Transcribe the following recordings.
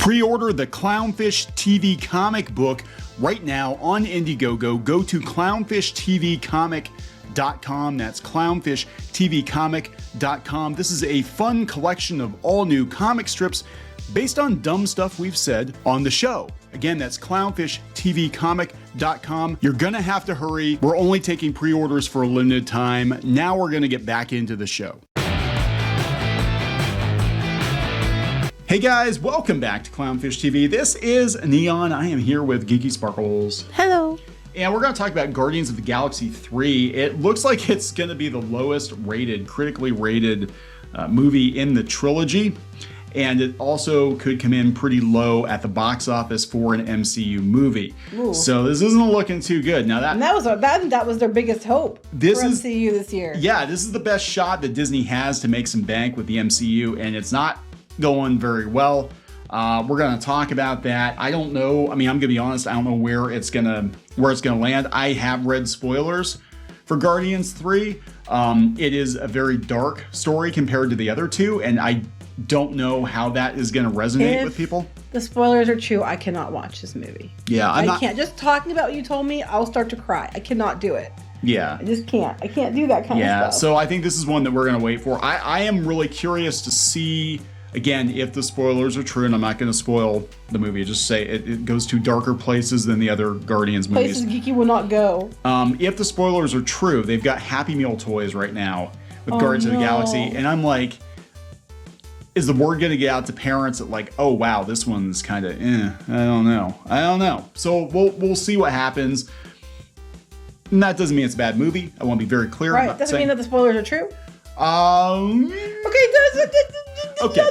Pre-order the Clownfish TV comic book right now on Indiegogo. Go to clownfishtvcomic.com. That's clownfishtvcomic.com. This is a fun collection of all new comic strips based on dumb stuff we've said on the show. Again, that's clownfishtvcomic.com. You're gonna have to hurry. We're only taking pre-orders for a limited time. Now we're gonna get back into the show. Hey guys, welcome back to Clownfish TV. This is Neon. I am here with Geeky Sparkles. Hello. And we're going to talk about Guardians of the Galaxy 3. It looks like it's going to be the lowest rated, critically rated movie in the trilogy. And it also could come in pretty low at the box office for an MCU movie. Ooh. So this isn't looking too good. Now that was their biggest hope for MCU this year. Yeah, this is the best shot that Disney has to make some bank with the MCU, and it's not going very well. We're going to talk about that. I don't know. I mean, I'm going to be honest. I don't know where it's going to land. I have read spoilers for Guardians 3. It is a very dark story compared to the other two, and I don't know how that is going to resonate with people. The spoilers are true. I cannot watch this movie. Yeah, I can't. Just talking about what you told me, I'll start to cry. I cannot do it. Yeah. I just can't. I can't do that kind of stuff. Yeah, so I think this is one that we're going to wait for. I am really curious to see, again, if the spoilers are true, and I'm not going to spoil the movie, just say it goes to darker places than the other Guardians movies. Places Geeky will not go. If the spoilers are true, they've got Happy Meal toys right now with Guardians of the Galaxy, and I'm like, is the word going to get out to parents that like, oh wow, this one's kind of, I don't know. So we'll see what happens. And that doesn't mean it's a bad movie. I want to be very clear. Right, doesn't mean that the spoilers are true. Okay,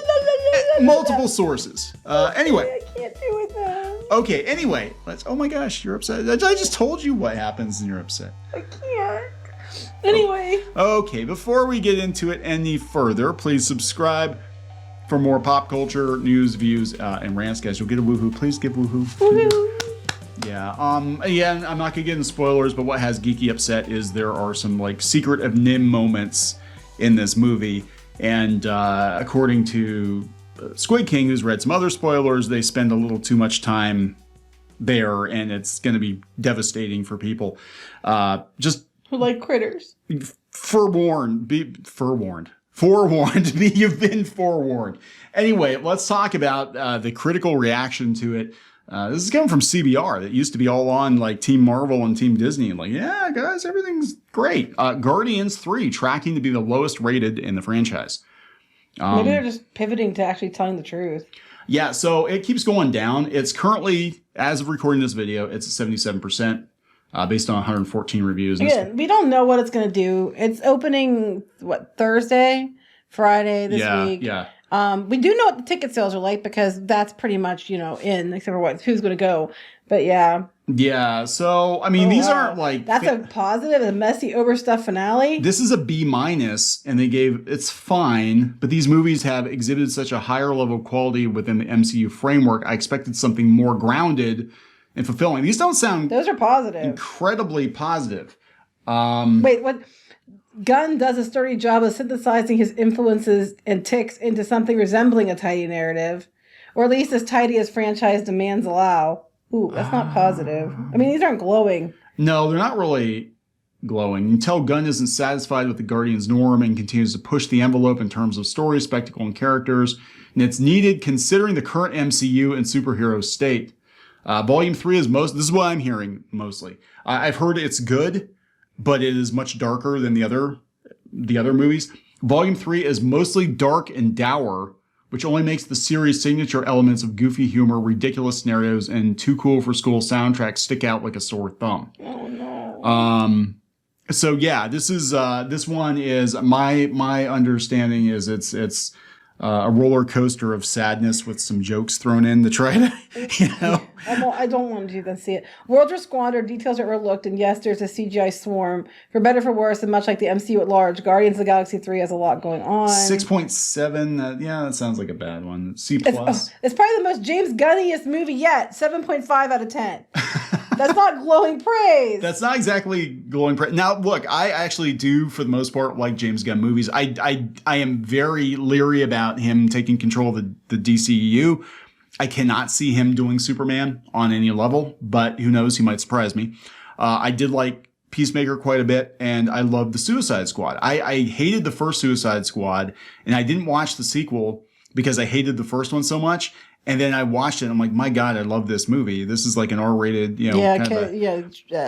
multiple sources. Anyway. I can't do it though. Okay, anyway, oh my gosh, you're upset. I just told you what happens and you're upset. I can't. Anyway. Okay, before we get into it any further, please subscribe for more pop culture news, views, and rants, guys. You'll get a woohoo. Please give woohoo. Woohoo. Yeah, again, I'm not gonna get into spoilers, but what has Geeky upset is there are some like Secret of Nim moments in this movie. And according to Squid King, who's read some other spoilers, they spend a little too much time there, and it's going to be devastating for people. Just who like critters. Forewarned. You've been forewarned. Anyway, let's talk about the critical reaction to it. This is coming from CBR that used to be all on like Team Marvel and Team Disney and like, yeah, guys, everything's great. Guardians 3 tracking to be the lowest rated in the franchise. Maybe they're just pivoting to actually telling the truth. Yeah, so it keeps going down. It's currently, as of recording this video, it's at 77% based on 114 reviews. Again, we don't know what it's going to do. It's opening, Thursday, Friday this week. Yeah. We do know what the ticket sales are like because that's pretty much, in, except for who's going to go. But yeah. Yeah, so, I mean, these aren't like... That's a positive, a messy, overstuffed finale. This is a B-, and they gave... It's fine, but these movies have exhibited such a higher level of quality within the MCU framework. I expected something more grounded and fulfilling. These don't sound... Those are positive. Incredibly positive. Wait, what... Gunn does a sturdy job of synthesizing his influences and tics into something resembling a tidy narrative, or at least as tidy as franchise demands allow. Ooh, that's not positive. I mean, these aren't glowing. No, they're not really glowing. You can tell Gunn isn't satisfied with the Guardians norm and continues to push the envelope in terms of story, spectacle, and characters, and it's needed considering the current MCU and superhero state. Volume 3 is this is what I'm hearing mostly. I've heard it's good, but it is much darker than the other movies. Volume 3 is mostly dark and dour, which only makes the series' signature elements of goofy humor, ridiculous scenarios, and too cool for school soundtracks stick out like a sore thumb. Oh no. So yeah, this one is my understanding is it's a roller coaster of sadness with some jokes thrown in to try to, I don't want to see it. Worlds are squandered, details are overlooked, and yes, there's a CGI swarm. For better or for worse, and much like the MCU at large, Guardians of the Galaxy 3 has a lot going on. 6.7, that sounds like a bad one. C+. It's probably the most James Gunniest movie yet. 7.5 out of 10. That's not glowing praise. That's not exactly glowing praise. Now, look, I actually do, for the most part, like James Gunn movies. I am very leery about him taking control of the DCEU. I cannot see him doing Superman on any level, but who knows? He might surprise me. I did like Peacemaker quite a bit, and I loved the Suicide Squad. I hated the first Suicide Squad, and I didn't watch the sequel because I hated the first one so much. And then I watched it, and I'm like, my God, I love this movie. This is like an R-rated,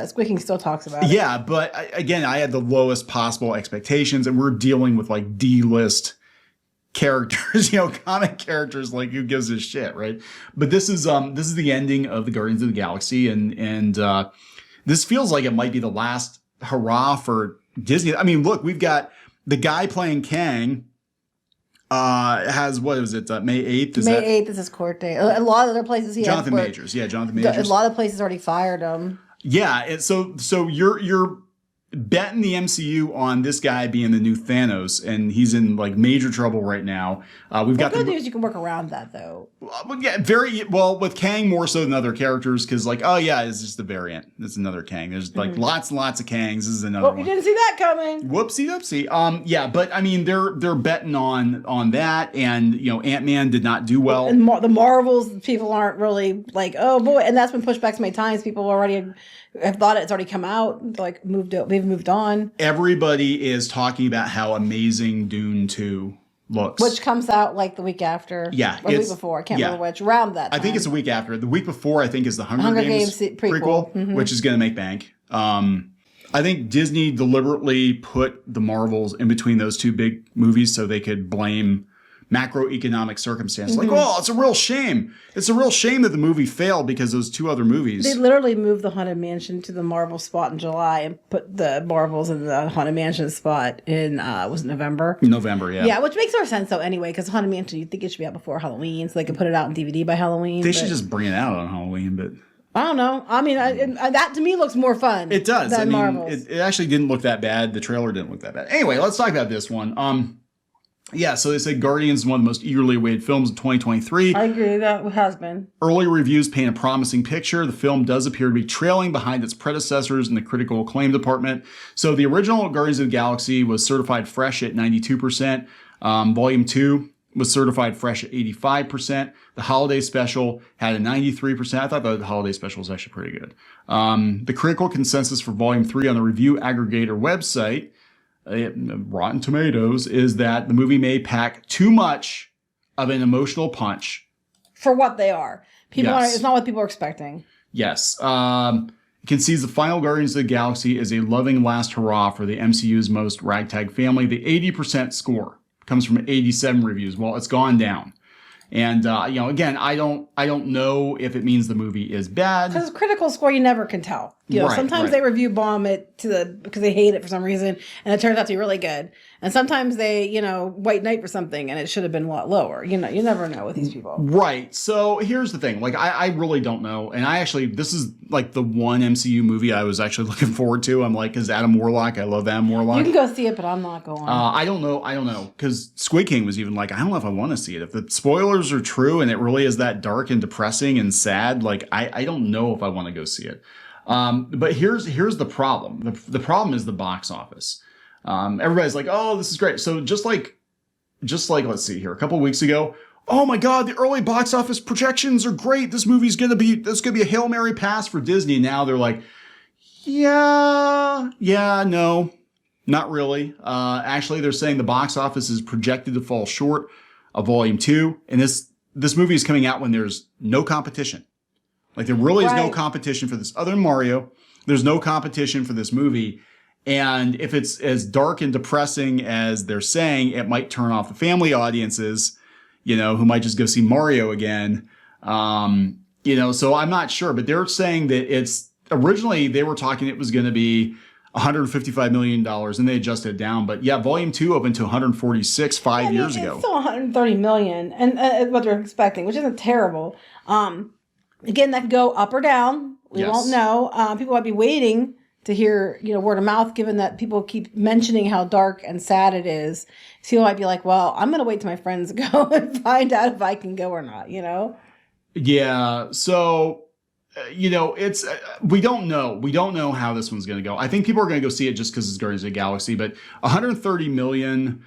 Squeaking still talks about it. Yeah, but again, I had the lowest possible expectations, and we're dealing with like D-list characters, comic characters. Like, who gives a shit, right? But this is the ending of the Guardians of the Galaxy, and this feels like it might be the last hurrah for Disney. I mean, look, we've got the guy playing Kang. Has, what is it, May 8th? May 8th is his court date. A lot of other places Jonathan Majors. Yeah, Jonathan Majors. A lot of places already fired him. Yeah, and so you're betting the MCU on this guy being the new Thanos, and he's in like major trouble right now. We've got the good news, you can work around that though. Yeah, very well with Kang more so than other characters, because like, oh yeah, it's just a variant. It's another Kang. There's like lots and lots of Kangs. This is another one. You didn't see that coming. Whoopsie doopsie. Yeah, but I mean, they're betting on that, and Ant-Man did not do well. And the Marvels, people aren't really like, oh boy, and that's been pushed back so many times. People already have thought it's already come out, like they've moved on. Everybody is talking about how amazing Dune 2 looks. Which comes out like the week after. Yeah. Or the week before. I can't remember which. Around that time. I think it's the week after. The week before, I think, is the Hunger Games prequel, which is going to make bank. I think Disney deliberately put the Marvels in between those two big movies so they could blame macroeconomic circumstances. Like, oh, it's a real shame. It's a real shame that the movie failed because those two other movies. They literally moved the Haunted Mansion to the Marvel spot in July and put the Marvels in the Haunted Mansion spot in, was it November? November, yeah. Yeah, which makes more sense though anyway, because Haunted Mansion, you think it should be out before Halloween so they can put it out on DVD by Halloween. They should just bring it out on Halloween, but... I don't know. I mean, that to me looks more fun. It does. Than Marvels. It actually didn't look that bad. The trailer didn't look that bad. Anyway, let's talk about this one. Yeah, so they say Guardians is one of the most eagerly awaited films of 2023. I agree, that has been. Early reviews paint a promising picture. The film does appear to be trailing behind its predecessors in the critical acclaim department. So the original Guardians of the Galaxy was certified fresh at 92%. Volume 2 was certified fresh at 85%. The holiday special had a 93%. I thought the holiday special was actually pretty good. The critical consensus for Volume 3 on the review aggregator website, Rotten Tomatoes, is that the movie may pack too much of an emotional punch. For what they are. Yes. It's not what people are expecting. Yes. It concedes the final Guardians of the Galaxy is a loving last hurrah for the MCU's most ragtag family. The 80% score comes from 87 reviews. Well, it's gone down. And, again, I don't know if it means the movie is bad. Because critical score, you never can tell. Sometimes they review bomb it because they hate it for some reason, and it turns out to be really good. And sometimes they, white knight for something, and it should have been a lot lower. You never know with these people. Right. So here's the thing. Like, I really don't know. And this is like the one MCU movie I was actually looking forward to. I'm like, is Adam Warlock. I love Adam Warlock. You can go see it, but I'm not going. I don't know. Because Squid King was even like, I don't know if I want to see it. If the spoilers are true and it really is that dark and depressing and sad, like, I don't know if I want to go see it. But here's the problem. The problem is the box office. Everybody's like, oh, this is great. So just like, let's see here, a couple of weeks ago, oh my God, the early box office projections are great. This movie's going to be a Hail Mary pass for Disney. Now they're like, yeah, no, not really. Actually, they're saying the box office is projected to fall short of Volume 2. And this movie is coming out when there's no competition. Like, there really is no competition for this. Other than Mario, there's no competition for this movie. And if it's as dark and depressing as they're saying, it might turn off the family audiences, who might just go see Mario again. So I'm not sure. But they're saying that originally they were talking it was going to be $155 million, and they adjusted it down. But yeah, Volume 2 opened to 146 years ago. It's still $130 million, and what they're expecting, which isn't terrible. Again, that could go up or down. We won't know. People might be waiting to hear, word of mouth, given that people keep mentioning how dark and sad it is. So people might be like, well, I'm going to wait till my friends go and find out if I can go or not, Yeah. So, it's, we don't know. We don't know how this one's going to go. I think people are going to go see it just because it's Guardians of the Galaxy, but $130 million,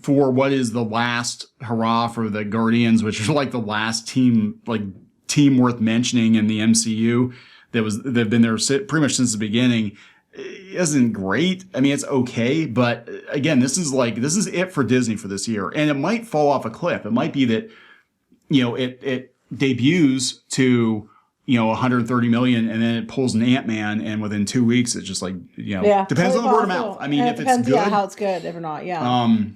for what is the last hurrah for the Guardians, which is like the last team worth mentioning in the MCU. They've been there pretty much since the beginning. It isn't great. I mean, it's okay, but again, this is it for Disney for this year, and it might fall off a cliff. It might be that, it debuts to, 130 million, and then it pulls an Ant-Man, and within 2 weeks, it's just depends on the word of mouth. I mean, if it's good, how it's good, if or not,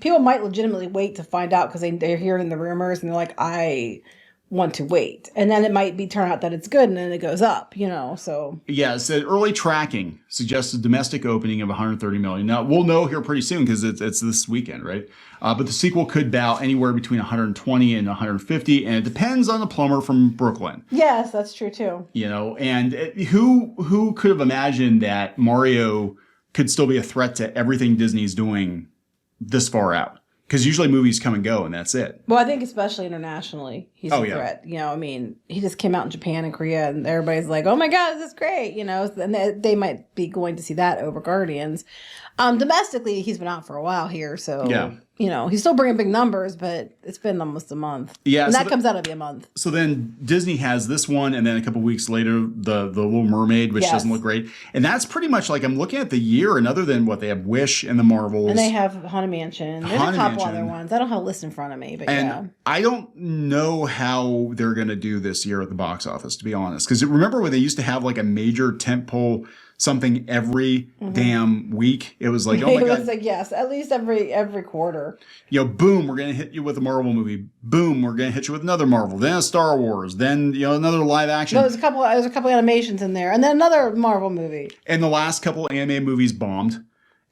people might legitimately wait to find out because they're hearing the rumors and they're like, I want to wait, and then it might turn out that it's good, and then it goes up, so. Yeah, it said early tracking suggests a domestic opening of 130 million. Now, we'll know here pretty soon because it's this weekend, right? But the sequel could bow anywhere between 120 and 150, and it depends on the plumber from Brooklyn. Yes, that's true too. And who could have imagined that Mario could still be a threat to everything Disney's doing this far out? Because usually movies come and go, and that's it. Well, I think especially internationally, he's a threat. He just came out in Japan and Korea, and everybody's like, oh my God, this is great. And they might be going to see that over Guardians. Domestically, he's been out for a while here, so he's still bringing big numbers, but it's been almost a month. Yeah, and that comes out to be a month. So then Disney has this one, and then a couple weeks later, the Little Mermaid, which doesn't look great, and that's pretty much like I'm looking at the year, and other than what they have, Wish and the Marvels, and they have Haunted Mansion. There's a couple other ones. I don't have a list in front of me, but I don't know how they're going to do this year at the box office, to be honest. Because remember when they used to have like a major tentpole something every damn week? It was like, oh my God. It was like, yes, at least every quarter. Boom, we're going to hit you with a Marvel movie. Boom, we're going to hit you with another Marvel. Then a Star Wars. Then, another live action. No, there's a couple animations in there. And then another Marvel movie. And the last couple anime movies bombed.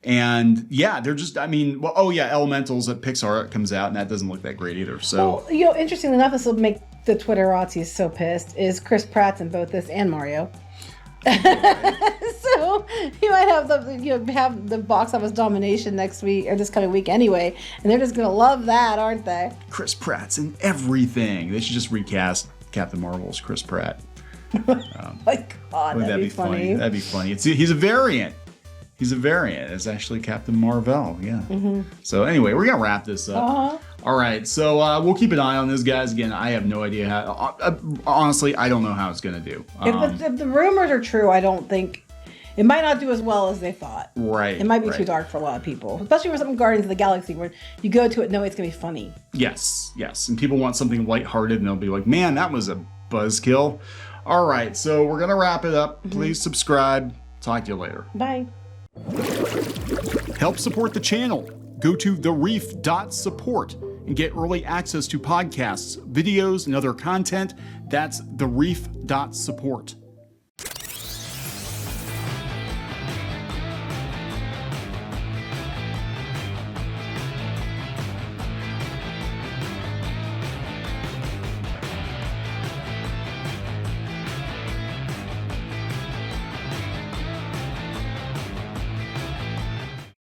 And they're just, Elementals at Pixar comes out, and that doesn't look that great either. So, interestingly enough, this will make the Twitterati's so pissed, is Chris Pratt's in both this and Mario. So you might have have the box office domination next week or this coming week anyway, and they're just gonna love that, aren't they? Chris Pratt's in everything. They should just recast Captain Marvel's Chris Pratt. My God, that'd be funny. That'd be funny. He's a variant. He's a variant. It's actually Captain Marvel. Yeah. Mm-hmm. So anyway, we're gonna wrap this up. Uh-huh. All right. So we'll keep an eye on this, guys. Again, I have no idea how. Honestly, I don't know how it's gonna do. If the rumors are true, I don't think it might not do as well as they thought. Right. It might be too dark for a lot of people, especially for some Guardians of the Galaxy, where you go to it knowing it's gonna be funny. Yes. And people want something lighthearted, and they'll be like, "Man, that was a buzzkill." All right. So we're gonna wrap it up. Mm-hmm. Please subscribe. Talk to you later. Bye. Help support the channel. Go to thereef.support and get early access to podcasts, videos, and other content. That's thereef.support.